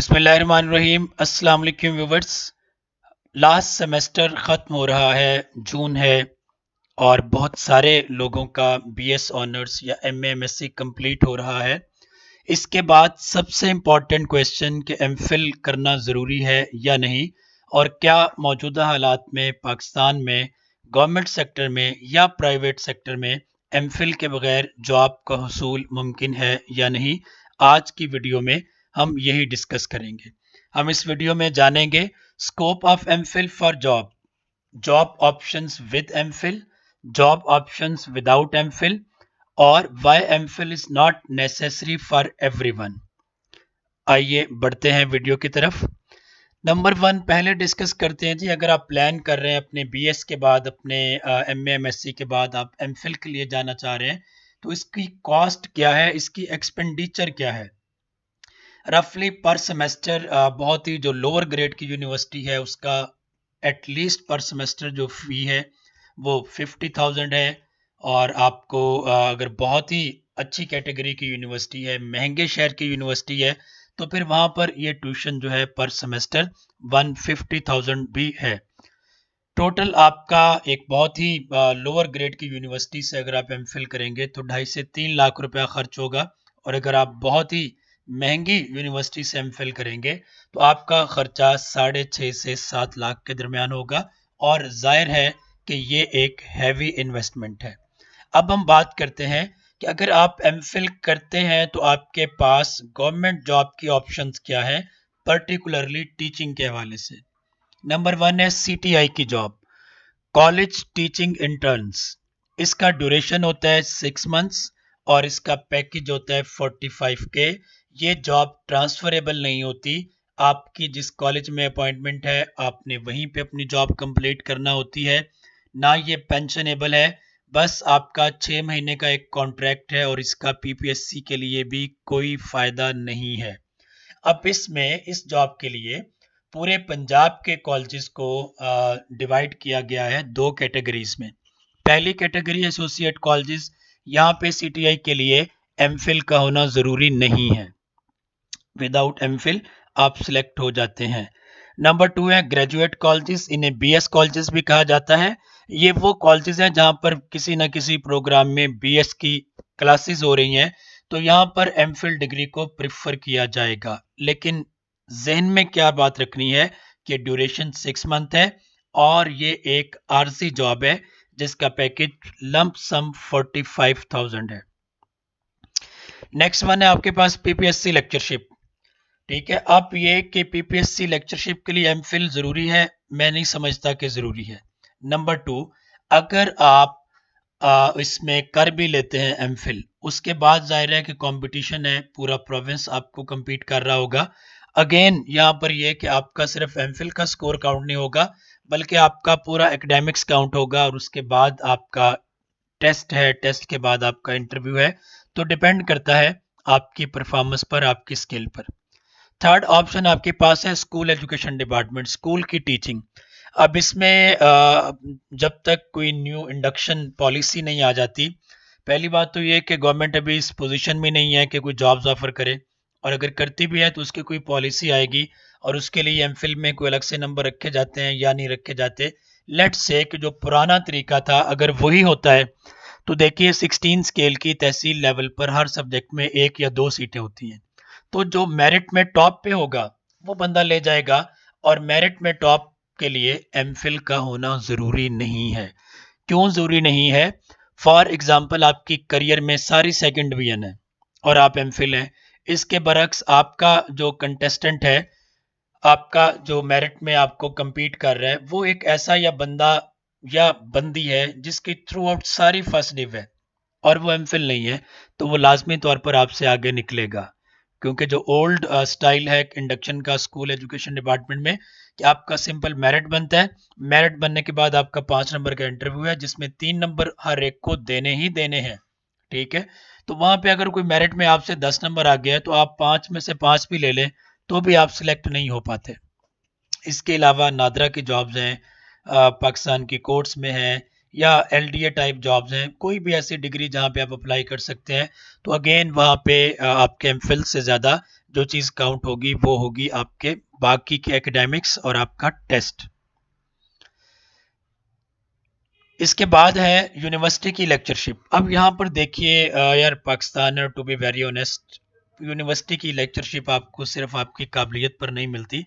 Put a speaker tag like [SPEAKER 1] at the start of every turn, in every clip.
[SPEAKER 1] बिस्मिल्लाहिर्रहमानिर्रहीम। अस्सलाम वालेकुम व्यूवर्स। लास्ट सेमेस्टर ख़त्म हो रहा है, जून है और बहुत सारे लोगों का बीएस ऑनर्स या एमए एमएससी कंप्लीट हो रहा है। इसके बाद सबसे इम्पॉर्टेंट क्वेश्चन कि एमफिल करना ज़रूरी है या नहीं, और क्या मौजूदा हालात में पाकिस्तान में गवर्नमेंट सेक्टर में या प्राइवेट सेक्टर में एमफिल के बगैर जॉब का हसूल मुमकिन है या नहीं। आज की वीडियो में हम यही डिस्कस करेंगे। हम इस वीडियो में जानेंगे scope of MPhil for job, job options with MPhil, job options without MPhil, और why MPhil is not necessary for everyone. आइए बढ़ते हैं वीडियो की तरफ। नंबर वन पहले डिस्कस करते हैं जी। अगर आप प्लान कर रहे हैं अपने बीएस के बाद, अपने एमए एमएससी के बाद आप एमफिल के लिए जाना चाह रहे हैं, तो इसकी कॉस्ट क्या है, इसकी एक्सपेंडिचर क्या है। रफली पर सेमेस्टर बहुत ही जो लोअर ग्रेड की यूनिवर्सिटी है उसका एटलीस्ट पर सेमेस्टर जो फ़ी है वो 50,000 है। और आपको अगर बहुत ही अच्छी कैटेगरी की यूनिवर्सिटी है, महंगे शहर की यूनिवर्सिटी है, तो फिर वहाँ पर ये ट्यूशन जो है पर सेमेस्टर 150,000 भी है। टोटल आपका एक बहुत ही लोअर ग्रेड की यूनिवर्सिटी से अगर आप एमफिल करेंगे तो 2.5 से 3 लाख रुपया खर्च होगा। और अगर आप बहुत ही महंगी यूनिवर्सिटी से एमफिल करेंगे तो आपका खर्चा 6.5 से 7 लाख के दरमियान होगा। और जाहिर है कि ये एक हैवी इन्वेस्टमेंट है। अब हम बात करते हैं कि अगर आप एमफिल करते हैं तो आपके पास गवर्नमेंट जॉब की ऑप्शंस क्या है, पर्टिकुलरली टीचिंग के हवाले से। नंबर वन है सीटीआई की जॉब, कॉलेज टीचिंग इंटर्न्स। इसका ड्यूरेशन होता है 6 मंथ्स और इसका पैकेज होता है 45K। ये जॉब ट्रांसफरेबल नहीं होती। आपकी जिस कॉलेज में अपॉइंटमेंट है आपने वहीं पे अपनी जॉब कंप्लीट करना होती है। ना ये पेंशनेबल है, बस आपका 6 महीने का एक कॉन्ट्रैक्ट है और इसका पीपीएससी के लिए भी कोई फ़ायदा नहीं है। अब इसमें इस जॉब के लिए पूरे पंजाब के कॉलेजेस को डिवाइड किया गया है दो कैटेगरीज में। पहली कैटेगरी एसोसिएट कॉलेजेस, यहाँ पे सीटीआई के लिए एमफिल का होना ज़रूरी नहीं है। विदाउट एमफिल आप सिलेक्ट हो जाते हैं। नंबर टू है ग्रेजुएट कॉलेजेस, इन्हें बीएस कॉलेजेस भी कहा जाता है। ये वो कॉलेजेस हैं जहाँ पर किसी न किसी प्रोग्राम में बीएस की क्लासेस हो रही हैं, तो यहाँ पर एमफिल डिग्री को प्रिफर किया जाएगा। लेकिन जहन में क्या बात रखनी है कि ड्यूरेशन 6 मंथ है और ये एक आरजी जॉब है जिसका पैकेज लंप सम 45,000 है। नेक्स्ट वन है आपके पास पीपीएससी लेक्चरशिप। ठीक है, अब ये कि पीपीएससी लेक्चरशिप के लिए एमफिल ज़रूरी है, मैं नहीं समझता कि ज़रूरी है। नंबर टू, अगर आप इसमें कर भी लेते हैं एमफिल, उसके बाद जाहिर है कि कंपटीशन है, पूरा प्रोविंस आपको compete कर रहा होगा। अगेन यहाँ पर यह कि आपका सिर्फ एमफिल का स्कोर काउंट नहीं होगा, बल्कि आपका पूरा एकेडमिक्स काउंट होगा और उसके बाद आपका टेस्ट है, टेस्ट के बाद आपका इंटरव्यू है। तो डिपेंड करता है आपकी परफॉर्मेंस पर, आपकी स्किल पर। थर्ड ऑप्शन आपके पास है स्कूल एजुकेशन डिपार्टमेंट, स्कूल की टीचिंग। अब इसमें जब तक कोई न्यू इंडक्शन पॉलिसी नहीं आ जाती, पहली बात तो ये कि गवर्नमेंट अभी इस पोजीशन में नहीं है कि कोई जॉब्स ऑफर करे, और अगर करती भी है तो उसकी कोई पॉलिसी आएगी और उसके लिए एमफिल में कोई अलग से नंबर रखे जाते हैं या नहीं रखे जाते। लेट्स से कि जो पुराना तरीका था अगर वही होता है तो देखिए 16 स्केल की तहसील लेवल पर हर सब्जेक्ट में 1 या 2 सीटें होती हैं। तो जो मेरिट में टॉप पे होगा वो बंदा ले जाएगा, और मेरिट में टॉप के लिए एमफिल का होना ज़रूरी नहीं है। क्यों ज़रूरी नहीं है? फॉर एग्जांपल आपकी करियर में सारी सेकंड डिवीजन है और आप एमफिल हैं, इसके बरक्स आपका जो कंटेस्टेंट है, आपका जो मेरिट में आपको compete कर रहा है, वो एक ऐसा या बंदा या बंदी है जिसकी थ्रू आउट सारी फर्स्ट डिव है और वो एमफिल नहीं है, तो वो लाजमी तौर पर आपसे आगे निकलेगा। क्योंकि जो ओल्ड स्टाइल है इंडक्शन का स्कूल एजुकेशन डिपार्टमेंट में कि आपका सिंपल मेरिट बनता है, मेरिट बनने के बाद आपका 5 नंबर का इंटरव्यू है जिसमें 3 नंबर हर एक को देने ही देने हैं। ठीक है, तो वहां पे अगर कोई मेरिट में आपसे 10 नंबर आ गया है तो आप 5 में से 5 भी ले लें तो भी आप सिलेक्ट नहीं हो पाते। इसके अलावा नादरा की जॉब्स हैं, पाकिस्तान की कोर्ट्स में हैं, या एलडीए टाइप जॉब्स हैं, कोई भी ऐसी डिग्री जहाँ पे आप अप्लाई कर सकते हैं, तो अगेन वहाँ पे आपके एमफिल से ज़्यादा जो चीज़ काउंट होगी वो होगी आपके बाकी के एकेडमिक्स और आपका टेस्ट। इसके बाद है यूनिवर्सिटी की लेक्चरशिप। अब यहाँ पर देखिए यार Pakistan, to be very honest, university की लेक्चरशिप आपको सिर्फ आपकी काबिलियत पर नहीं मिलती।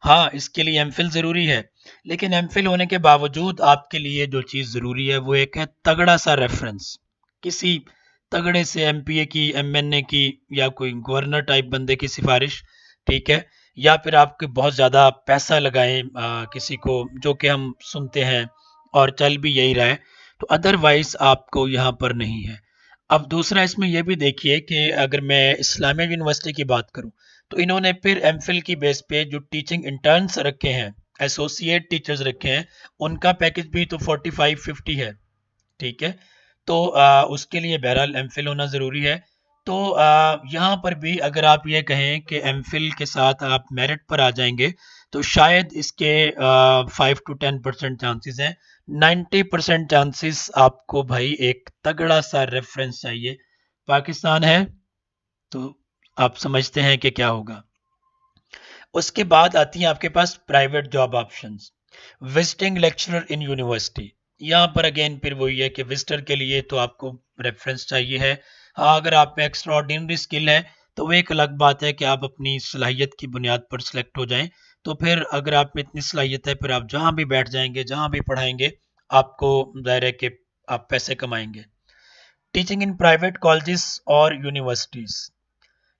[SPEAKER 1] हाँ, इसके लिए एमफिल ज़रूरी है, लेकिन एमफिल होने के बावजूद आपके लिए जो चीज़ ज़रूरी है वो एक है तगड़ा सा रेफरेंस, किसी तगड़े से एमपीए की, एमएनए की, या कोई गवर्नर टाइप बंदे की सिफारिश, ठीक है, या फिर आपके बहुत ज़्यादा पैसा लगाएं किसी को, जो कि हम सुनते हैं और चल भी यही रहा है, तो अदरवाइज आपको यहाँ पर नहीं है। अब दूसरा इसमें यह भी देखिए कि अगर मैं इस्लामिया यूनिवर्सिटी की बात करूं, तो इन्होंने फिर एमफिल की बेस पे जो टीचिंग इंटर्न्स रखे हैं, एसोसिएट टीचर्स रखे हैं, उनका पैकेज भी तो 45-50 है, ठीक है। तो उसके लिए बहरहाल एमफिल होना ज़रूरी है। तो यहाँ पर भी अगर आप ये कहें कि एमफिल के साथ आप मेरिट पर आ जाएंगे, तो शायद इसके 5 to 10% चांसेस हैं। 90% चांसेस आपको भाई एक तगड़ा सा रेफरेंस चाहिए। पाकिस्तान है तो आप समझते हैं कि क्या होगा। उसके बाद आती हैं आपके पास private job options. Visiting lecturer in university, यहाँ पर अगेन फिर वही है कि विजिटर के लिए तो आपको रेफरेंस चाहिए है। हाँ, अगर आप में एक्स्ट्रा ऑर्डिनरी स्किल है तो वो एक अलग बात है कि आप अपनी सलाहियत की बुनियाद पर सिलेक्ट हो जाएं। तो फिर अगर आप में इतनी सलाहियत है, फिर आप जहाँ भी बैठ जाएंगे, जहाँ भी पढ़ाएंगे, आपको जाहिर है कि आप पैसे कमाएंगे। टीचिंग इन प्राइवेट कॉलेजेस और यूनिवर्सिटीज़,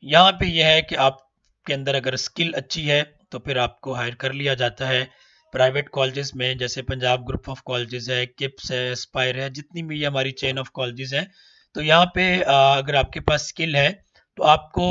[SPEAKER 1] यहाँ पे यह है कि आपके अंदर अगर स्किल अच्छी है तो फिर आपको हायर कर लिया जाता है। प्राइवेट कॉलेजेस में जैसे पंजाब ग्रुप ऑफ कॉलेजेस है, किप्स है, एस्पायर है, जितनी भी हमारी चेन ऑफ कॉलेजेस हैं, तो यहाँ पे अगर आपके पास स्किल है तो आपको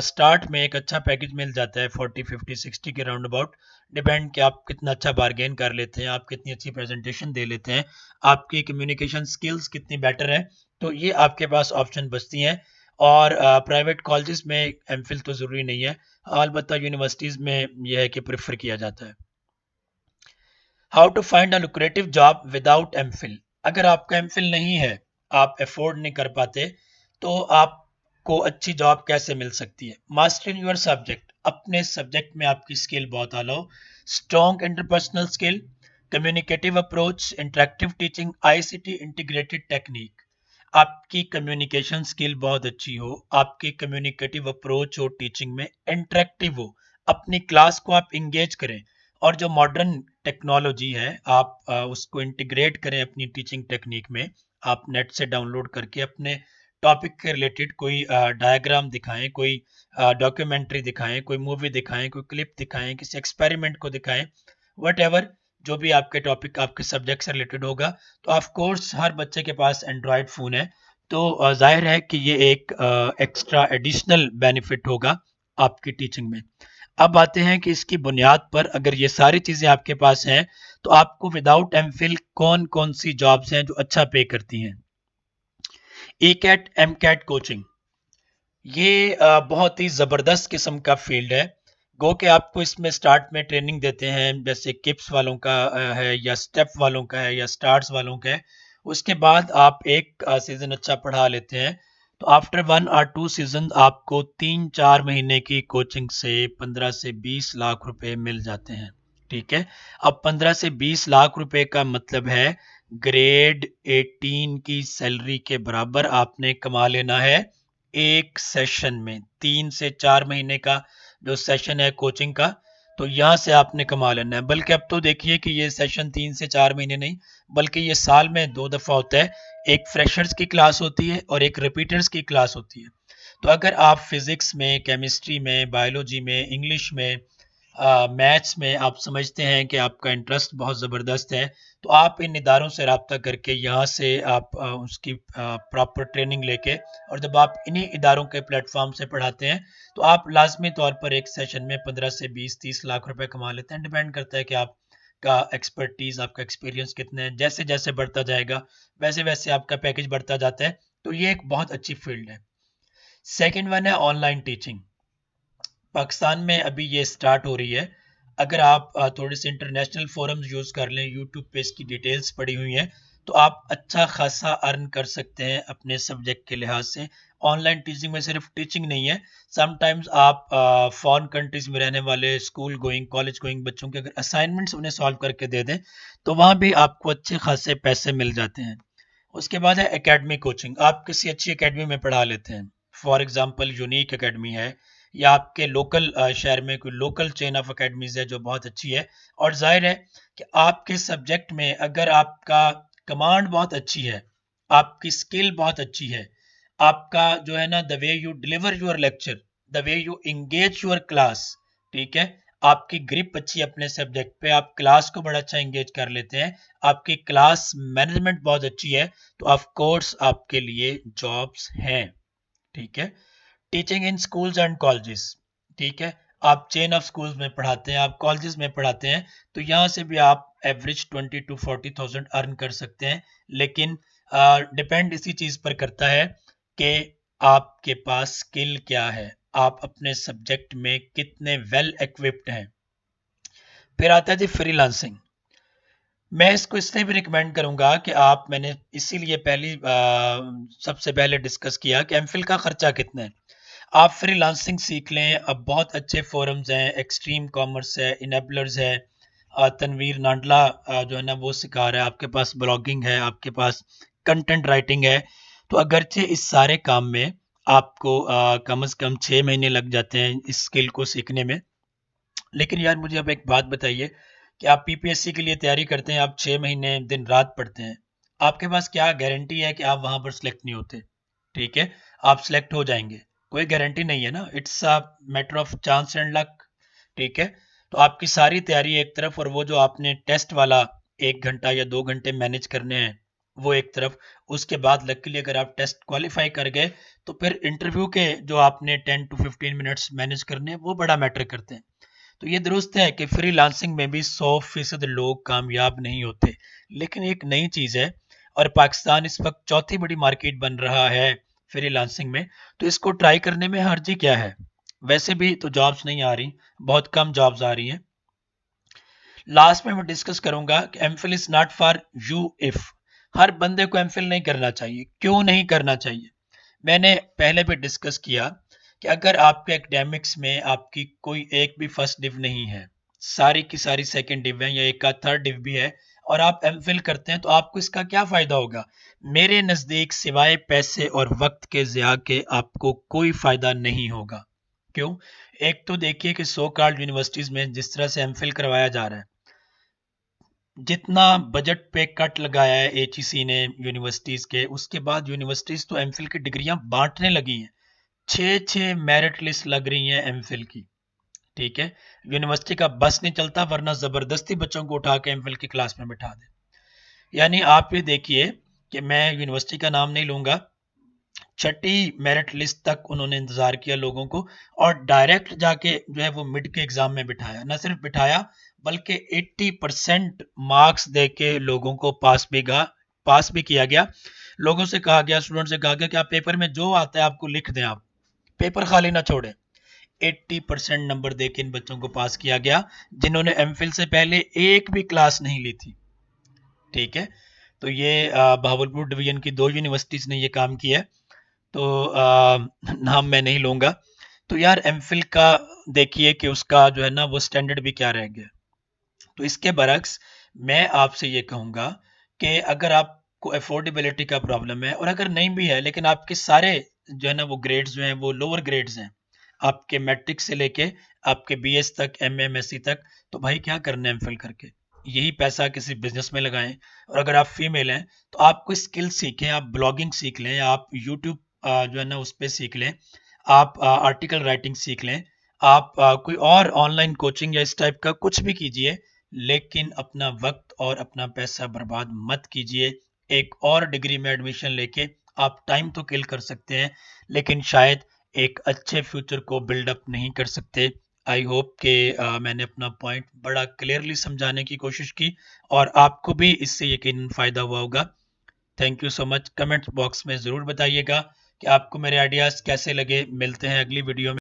[SPEAKER 1] स्टार्ट में एक अच्छा पैकेज मिल जाता है 40-50-60 के राउंड अबाउट। डिपेंड कि आप कितना अच्छा बार्गेन कर लेते हैं, आप कितनी अच्छी प्रेजेंटेशन दे लेते हैं, आपकी कम्युनिकेशन स्किल्स कितनी बेटर है, तो ये आपके पास ऑप्शन बचती हैं। और प्राइवेट कॉलेजेस में एमफिल तो ज़रूरी नहीं है, अलबत्ता यूनिवर्सिटीज़ में यह है कि प्रेफर किया जाता है। How to find a lucrative job without MPhil. अगर आपका एमफिल नहीं है, आप अफोर्ड नहीं कर पाते, तो आपको अच्छी जॉब कैसे मिल सकती है? मास्टर इन योर सब्जेक्ट, अपने सब्जेक्ट में आपकी स्किल बहुत आला हो, strong interpersonal skill, communicative approach, interactive teaching, ICT integrated technique. आपकी कम्युनिकेशन स्किल बहुत अच्छी हो, आपकी कम्युनिकेटिव अप्रोच हो, टीचिंग में इंटरेक्टिव हो, अपनी क्लास को आप इंगेज करें, और जो मॉडर्न टेक्नोलॉजी है आप उसको इंटीग्रेट करें अपनी टीचिंग टेक्निक में। आप नेट से डाउनलोड करके अपने टॉपिक के रिलेटेड कोई डायग्राम दिखाएं, कोई डॉक्यूमेंट्री दिखाएं, कोई मूवी दिखाएं, कोई क्लिप दिखाएं, किसी एक्सपेरिमेंट को दिखाएं, वट एवर, जो भी आपके टॉपिक आपके सब्जेक्ट से रिलेटेड होगा। तो ऑफ कोर्स हर बच्चे के पास एंड्रॉयड फ़ोन है, तो जाहिर है कि ये एक एक्स्ट्रा एडिशनल बेनिफिट होगा आपकी टीचिंग में। अब आते हैं कि इसकी बुनियाद पर अगर ये सारी चीज़ें आपके पास हैं, तो आपको विदाउट एमफिल कौन कौन सी जॉब्स हैं जो अच्छा पे करती हैं? E CAT, M CAT coaching, ये बहुत ही ज़बरदस्त किस्म का फील्ड है। गो के आपको इसमें स्टार्ट में ट्रेनिंग देते हैं, जैसे किप्स वालों का है, या स्टेप वालों का है, या स्टार्ट्स वालों का है। उसके बाद आप एक सीज़न अच्छा पढ़ा लेते हैं, तो आफ्टर 1 or 2 सीज़न आपको 3-4 महीने की कोचिंग से 15 से 20 लाख रुपए मिल जाते हैं, ठीक है। अब 15 से 20 लाख रुपए का मतलब है ग्रेड 18 की सैलरी के बराबर आपने कमा लेना है एक सेशन में। 3 से 4 महीने का जो सेशन है कोचिंग का, तो यहाँ से आपने कमा लेना है। बल्कि अब तो देखिए कि ये सेशन 3 से 4 महीने नहीं, बल्कि ये साल में 2 दफ़ा होता है। एक फ्रेशर्स की क्लास होती है और एक रिपीटर्स की क्लास होती है। तो अगर आप फिजिक्स में, केमिस्ट्री में, बायोलॉजी में, इंग्लिश में, मैथ्स में आप समझते हैं कि आपका इंटरेस्ट बहुत ज़बरदस्त है, तो आप इन इदारों से रब्ता करके यहाँ से आप उसकी प्रॉपर ट्रेनिंग लेके, और जब आप इन्हीं इदारों के प्लेटफॉर्म से पढ़ाते हैं, तो आप लाजमी तौर पर एक सेशन में 15 से 20-30 लाख रुपए कमा लेते हैं। डिपेंड करता है कि आपका एक्सपर्टीज़, आपका एक्सपीरियंस कितने हैं। जैसे जैसे बढ़ता जाएगा वैसे वैसे आपका पैकेज बढ़ता जाता है। तो ये एक बहुत अच्छी फील्ड है। सेकेंड वन है ऑनलाइन टीचिंग। पाकिस्तान में अभी ये स्टार्ट हो रही है। अगर आप थोड़े से इंटरनेशनल फोरम्स यूज़ कर लें, यूट्यूब पे इसकी डिटेल्स पड़ी हुई हैं, तो आप अच्छा खासा अर्न कर सकते हैं अपने सब्जेक्ट के लिहाज से। ऑनलाइन टीचिंग में सिर्फ टीचिंग नहीं है, समटाइम्स आप फॉरेन कंट्रीज में रहने वाले स्कूल गोइंग कॉलेज गोइंग बच्चों के अगर असाइनमेंट्स उन्हें सॉल्व करके दे दें तो वहाँ भी आपको अच्छे खासे पैसे मिल जाते हैं। उसके बाद है एकेडमी कोचिंग। आप किसी अच्छी एकेडमी में पढ़ा लेते हैं, फॉर एग्जांपल यूनिक एकेडमी है, या आपके लोकल शहर में कोई लोकल चेन ऑफ एकेडमीज है जो बहुत अच्छी है, और जाहिर है कि आपके सब्जेक्ट में अगर आपका कमांड बहुत अच्छी है, आपकी स्किल बहुत अच्छी है, आपका जो है ना the way you deliver your lecture, the way you engage your class, ठीक है, आपकी ग्रिप अच्छी है अपने सब्जेक्ट पे, आप क्लास को बड़ा अच्छा इंगेज कर लेते हैं, आपकी क्लास मैनेजमेंट बहुत अच्छी है, तो ऑफ कोर्स आपके लिए जॉब्स हैं। ठीक है, teaching in schools and colleges, ठीक है, आप चेन ऑफ स्कूल्स में पढ़ाते हैं, आप कॉलेजेस में पढ़ाते हैं, तो यहाँ से भी आप एवरेज 20 to 40,000 अर्न कर सकते हैं। लेकिन डिपेंड इसी चीज पर करता है कि आपके पास स्किल क्या है, आप अपने सब्जेक्ट में कितने वेल इक्विप्ड हैं। फिर आता है जी फ्रीलांसिंग। मैं इसको इसलिए भी रिकमेंड करूंगा कि आप, मैंने इसीलिए सबसे पहले डिस्कस किया कि एमफिल का खर्चा कितना है। आप फ्रीलांसिंग सीख लें, अब बहुत अच्छे फोरम्स हैं, एक्सट्रीम कॉमर्स है, इनेबलर्स है, तनवीर नांडला जो है ना वो सिखा रहा है, आपके पास ब्लॉगिंग है, आपके पास कंटेंट राइटिंग है। तो अगरचे इस सारे काम में आपको कम से कम 6 महीने लग जाते हैं इस स्किल को सीखने में, लेकिन यार मुझे अब एक बात बताइए कि आप पीपीएससी के लिए तैयारी करते हैं, आप 6 महीने दिन रात पढ़ते हैं, आपके पास क्या गारंटी है कि आप वहां पर सिलेक्ट नहीं होते? ठीक है, आप सिलेक्ट हो जाएंगे, कोई गारंटी नहीं है ना, it's a matter of chance and luck. ठीक है, तो आपकी सारी तैयारी एक तरफ, और वो जो आपने टेस्ट वाला 1 घंटा या 2 घंटे मैनेज करने हैं वो एक तरफ, उसके बाद लकीली अगर आप टेस्ट क्वालिफाई कर गए तो फिर इंटरव्यू के जो आपने 10 to 15 मिनट्स मैनेज करने हैं वो बड़ा मैटर करते हैं। तो ये दुरुस्त है कि फ्रीलांसिंग में भी 100% लोग कामयाब नहीं होते, लेकिन एक नई चीज़ है, और पाकिस्तान इस वक्त चौथी बड़ी मार्केट बन रहा है फ्रीलांसिंग में, तो इसको ट्राई करने में हर्जी क्या है? वैसे भी तो जॉब्स नहीं आ रही, बहुत कम जॉब्स आ रही हैं। लास्ट में मैं डिस्कस करूंगा कि MPhil is not for you if, हर बंदे को एमफिल नहीं करना चाहिए। क्यों नहीं करना चाहिए? मैंने पहले भी डिस्कस किया कि अगर आपके एकेडमिक्स में आपकी कोई एक भी फर्स्ट डिव नहीं है, सारी की सारी सेकंड डिव है, या एक का थर्ड डिव भी है, और आप एमफिल करते हैं, तो आपको इसका क्या फायदा होगा? मेरे नजदीक सिवाय पैसे और वक्त के ज़िया के आपको कोई फायदा नहीं होगा। क्यों? एक तो देखिए कि सो कॉल्ड यूनिवर्सिटीज में जिस तरह से एमफिल करवाया जा रहा है, जितना बजट पे कट लगाया है एचईसी ने यूनिवर्सिटीज के, उसके बाद यूनिवर्सिटीज तो एमफिल की डिग्रियां बांटने लगी हैं। 6 मेरिट लिस्ट लग रही हैं एमफिल की। ठीक है, यूनिवर्सिटी का बस नहीं चलता, वरना जबरदस्ती बच्चों को उठा के एमफिल की क्लास में बिठा दे। यानी आप ये देखिए कि मैं यूनिवर्सिटी का नाम नहीं लूंगा, छठी मेरिट लिस्ट तक उन्होंने इंतजार किया लोगों को, और डायरेक्ट जाके जो है वो मिड के एग्जाम में बिठाया, न सिर्फ बिठाया बल्कि 80% मार्क्स दे के लोगों को पास भी किया गया। लोगों से कहा गया, स्टूडेंट से कहा गया कि आप पेपर में जो आता है आपको लिख दें, आप पेपर खाली ना छोड़े। 80% नंबर दे के इन बच्चों को पास किया गया जिन्होंने एमफिल से पहले एक भी क्लास नहीं ली थी। ठीक है, तो ये भावलपुर डिवीजन की 2 यूनिवर्सिटीज ने ये काम किया है, तो नाम मैं नहीं लूंगा। तो यार एमफिल का देखिए कि उसका जो है ना वो स्टैंडर्ड भी क्या रह गया। तो इसके बरक्स मैं आपसे ये कहूंगा कि अगर आपको अफोर्डेबिलिटी का प्रॉब्लम है, और अगर नहीं भी है लेकिन आपके सारे जो है ना वो ग्रेड्स जो हैं वो लोअर ग्रेड्स हैं, आपके मैट्रिक से लेके आपके बीएस तक, एमएमएससी तक, तो भाई क्या करना है एमफिल करके? यही पैसा किसी बिजनेस में लगाएं। और अगर आप फीमेल हैं तो आप कोई स्किल सीखें, आप ब्लॉगिंग सीख लें, आप यूट्यूब जो है ना उस पर सीख लें, आप आर्टिकल राइटिंग सीख लें, आप कोई और ऑनलाइन कोचिंग या इस टाइप का कुछ भी कीजिए, लेकिन अपना वक्त और अपना पैसा बर्बाद मत कीजिए। एक और डिग्री में एडमिशन लेके आप टाइम तो किल कर सकते हैं, लेकिन शायद एक अच्छे फ्यूचर को बिल्डअप नहीं कर सकते। आई होप कि मैंने अपना पॉइंट बड़ा क्लियरली समझाने की कोशिश की, और आपको भी इससे यकीनन फ़ायदा हुआ होगा। Thank you so much. Comment box में ज़रूर बताइएगा कि आपको मेरे आइडियाज़ कैसे लगे। मिलते हैं अगली वीडियो में।